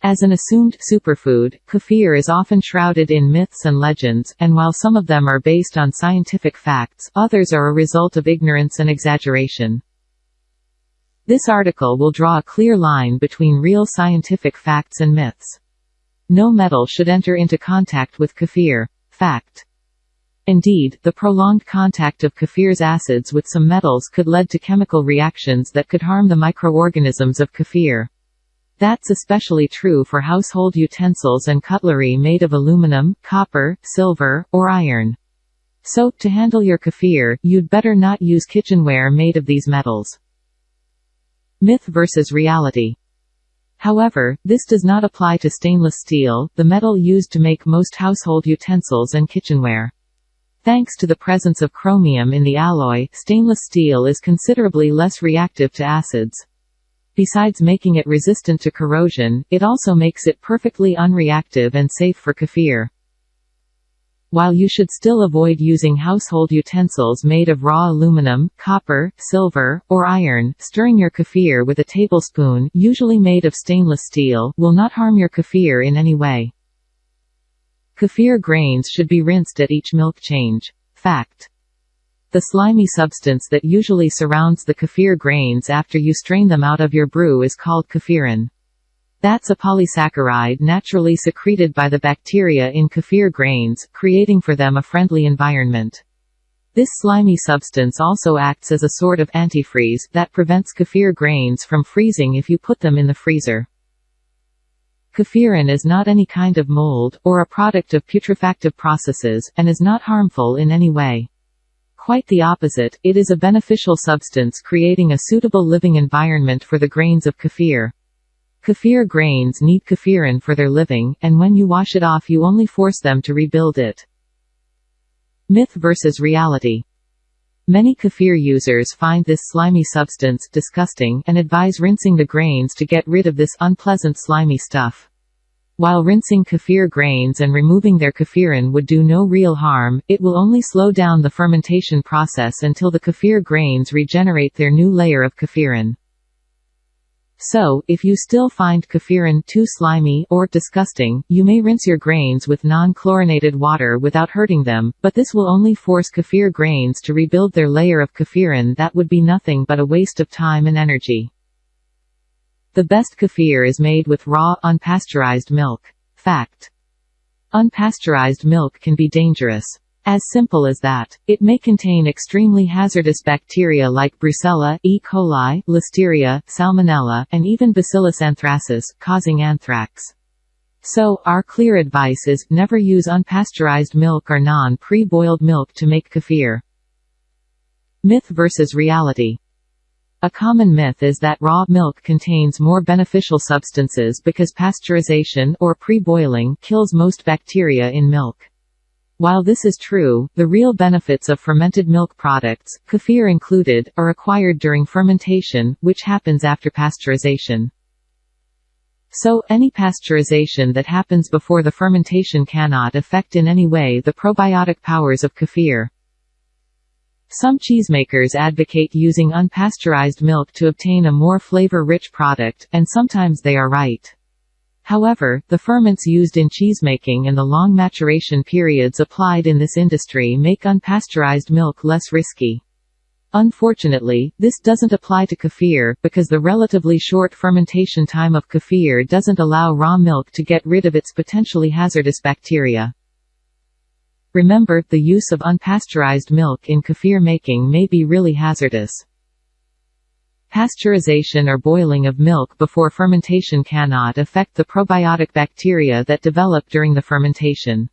As an assumed superfood, kefir is often shrouded in myths and legends, and while some of them are based on scientific facts, others are a result of ignorance and exaggeration. This article will draw a clear line between real scientific facts and myths. No metal should enter into contact with kefir. Fact. Indeed, the prolonged contact of kefir's acids with some metals could lead to chemical reactions that could harm the microorganisms of kefir. That's especially true for household utensils and cutlery made of aluminum, copper, silver, or iron. So, to handle your kefir, you'd better not use kitchenware made of these metals. Myth versus reality. However, this does not apply to stainless steel, the metal used to make most household utensils and kitchenware. Thanks to the presence of chromium in the alloy, stainless steel is considerably less reactive to acids. Besides making it resistant to corrosion, it also makes it perfectly unreactive and safe for kefir. While you should still avoid using household utensils made of raw aluminum, copper, silver, or iron, stirring your kefir with a tablespoon, usually made of stainless steel, will not harm your kefir in any way. Kefir grains should be rinsed at each milk change. Fact. The slimy substance that usually surrounds the kefir grains after you strain them out of your brew is called kefirin. That's a polysaccharide naturally secreted by the bacteria in kefir grains, creating for them a friendly environment. This slimy substance also acts as a sort of antifreeze that prevents kefir grains from freezing if you put them in the freezer. Kefirin is not any kind of mold, or a product of putrefactive processes, and is not harmful in any way. Quite the opposite, it is a beneficial substance creating a suitable living environment for the grains of kefir. Kefir grains need kefirin for their living, and when you wash it off you only force them to rebuild it. Myth versus reality. Many kefir users find this slimy substance disgusting and advise rinsing the grains to get rid of this unpleasant slimy stuff. While rinsing kefir grains and removing their kefirin would do no real harm, it will only slow down the fermentation process until the kefir grains regenerate their new layer of kefirin. So, if you still find kefirin too slimy or disgusting, you may rinse your grains with non-chlorinated water without hurting them, but this will only force kefir grains to rebuild their layer of kefirin. That would be nothing but a waste of time and energy. The best kefir is made with raw, unpasteurized milk. Fact. Unpasteurized milk can be dangerous. As simple as that. It may contain extremely hazardous bacteria like Brucella, E. coli, Listeria, Salmonella, and even Bacillus anthracis, causing anthrax. So, our clear advice is, never use unpasteurized milk or non-pre-boiled milk to make kefir. Myth versus reality. A common myth is that raw milk contains more beneficial substances because pasteurization, or pre-boiling, kills most bacteria in milk. While this is true, the real benefits of fermented milk products, kefir included, are acquired during fermentation, which happens after pasteurization. So, any pasteurization that happens before the fermentation cannot affect in any way the probiotic powers of kefir. Some cheesemakers advocate using unpasteurized milk to obtain a more flavor-rich product, and sometimes they are right. However, the ferments used in cheesemaking and the long maturation periods applied in this industry make unpasteurized milk less risky. Unfortunately, this doesn't apply to kefir, because the relatively short fermentation time of kefir doesn't allow raw milk to get rid of its potentially hazardous bacteria. Remember, the use of unpasteurized milk in kefir making may be really hazardous. Pasteurization or boiling of milk before fermentation cannot affect the probiotic bacteria that develop during the fermentation.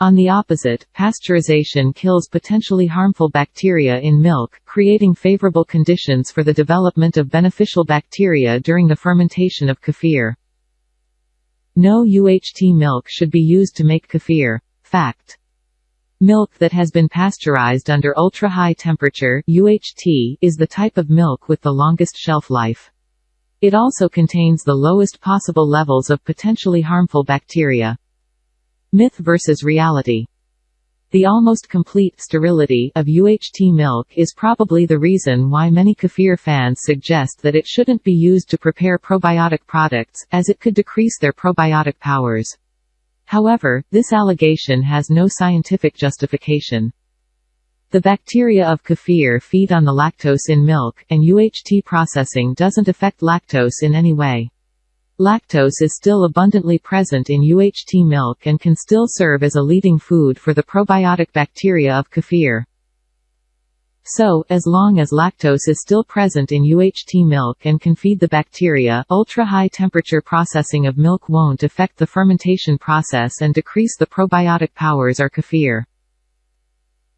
On the opposite, pasteurization kills potentially harmful bacteria in milk, creating favorable conditions for the development of beneficial bacteria during the fermentation of kefir. No UHT milk should be used to make kefir. Fact. Milk that has been pasteurized under ultra-high temperature (UHT) is the type of milk with the longest shelf life. It also contains the lowest possible levels of potentially harmful bacteria. Myth versus reality. The almost complete sterility of UHT milk is probably the reason why many kefir fans suggest that it shouldn't be used to prepare probiotic products, as it could decrease their probiotic powers. However, this allegation has no scientific justification. The bacteria of kefir feed on the lactose in milk, and UHT processing doesn't affect lactose in any way. Lactose is still abundantly present in UHT milk and can still serve as a leading food for the probiotic bacteria of kefir. So, as long as lactose is still present in UHT milk and can feed the bacteria, ultra-high temperature processing of milk won't affect the fermentation process and decrease the probiotic powers of kefir.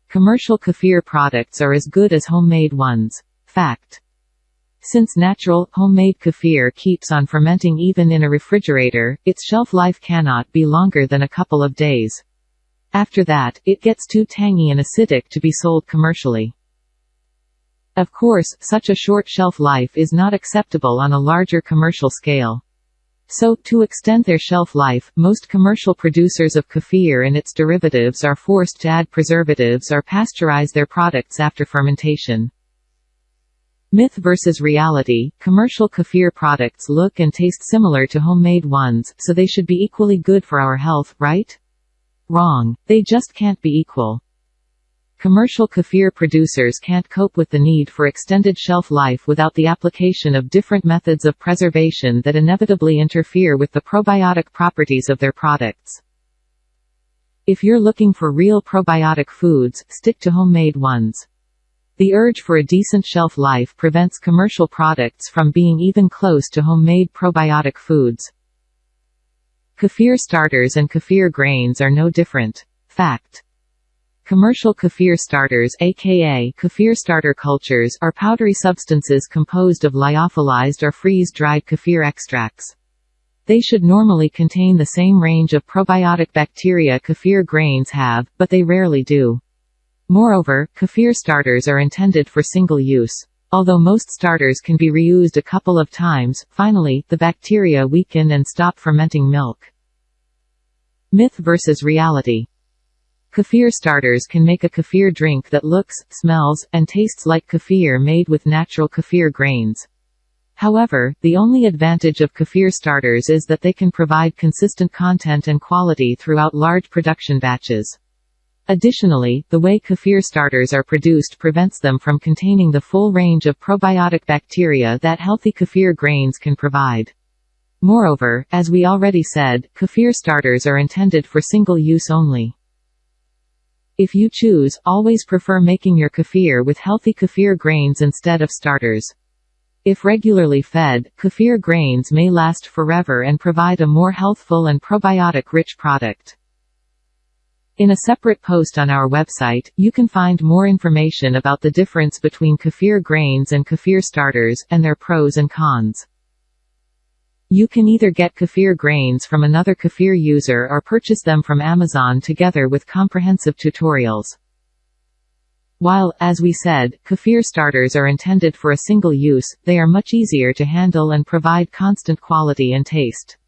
Commercial kefir products are as good as homemade ones. Fact. Since natural, homemade kefir keeps on fermenting even in a refrigerator, its shelf life cannot be longer than a couple of days. After that, it gets too tangy and acidic to be sold commercially. Of course, such a short shelf life is not acceptable on a larger commercial scale. So, to extend their shelf life, most commercial producers of kefir and its derivatives are forced to add preservatives or pasteurize their products after fermentation. Myth versus reality. Commercial kefir products look and taste similar to homemade ones, so they should be equally good for our health, right? Wrong. They just can't be equal. Commercial kefir producers can't cope with the need for extended shelf life without the application of different methods of preservation that inevitably interfere with the probiotic properties of their products. If you're looking for real probiotic foods, stick to homemade ones. The urge for a decent shelf life prevents commercial products from being even close to homemade probiotic foods. Kefir starters and kefir grains are no different. Fact. Commercial kefir starters, aka kefir starter cultures, are powdery substances composed of lyophilized or freeze-dried kefir extracts. They should normally contain the same range of probiotic bacteria kefir grains have, but they rarely do. Moreover, kefir starters are intended for single use. Although most starters can be reused a couple of times, finally, the bacteria weaken and stop fermenting milk. Myth versus reality. Kefir starters can make a kefir drink that looks, smells, and tastes like kefir made with natural kefir grains. However, the only advantage of kefir starters is that they can provide consistent content and quality throughout large production batches. Additionally, the way kefir starters are produced prevents them from containing the full range of probiotic bacteria that healthy kefir grains can provide. Moreover, as we already said, kefir starters are intended for single use only. If you choose, always prefer making your kefir with healthy kefir grains instead of starters. If regularly fed, kefir grains may last forever and provide a more healthful and probiotic-rich product. In a separate post on our website, you can find more information about the difference between kefir grains and kefir starters, and their pros and cons. You can either get kefir grains from another kefir user or purchase them from Amazon together with comprehensive tutorials. While, as we said, kefir starters are intended for a single use, they are much easier to handle and provide constant quality and taste.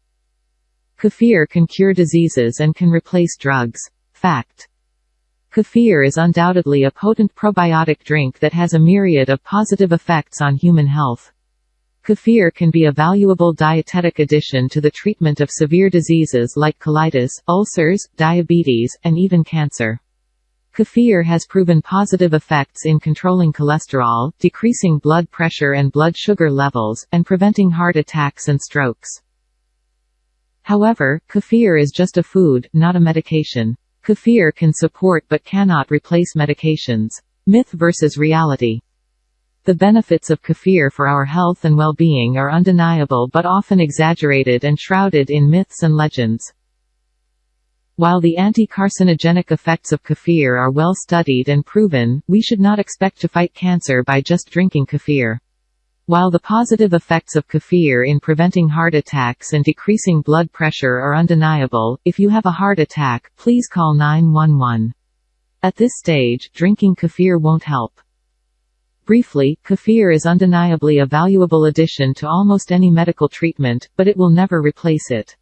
Kefir can cure diseases and can replace drugs. Fact. Kefir is undoubtedly a potent probiotic drink that has a myriad of positive effects on human health. Kefir can be a valuable dietetic addition to the treatment of severe diseases like colitis, ulcers, diabetes, and even cancer. Kefir has proven positive effects in controlling cholesterol, decreasing blood pressure and blood sugar levels, and preventing heart attacks and strokes. However, kefir is just a food, not a medication. Kefir can support but cannot replace medications. Myth versus reality. The benefits of kefir for our health and well-being are undeniable but often exaggerated and shrouded in myths and legends. While the anti-carcinogenic effects of kefir are well studied and proven, we should not expect to fight cancer by just drinking kefir. While the positive effects of kefir in preventing heart attacks and decreasing blood pressure are undeniable, if you have a heart attack, please call 911. At this stage, drinking kefir won't help. Briefly, kefir is undeniably a valuable addition to almost any medical treatment, but it will never replace it.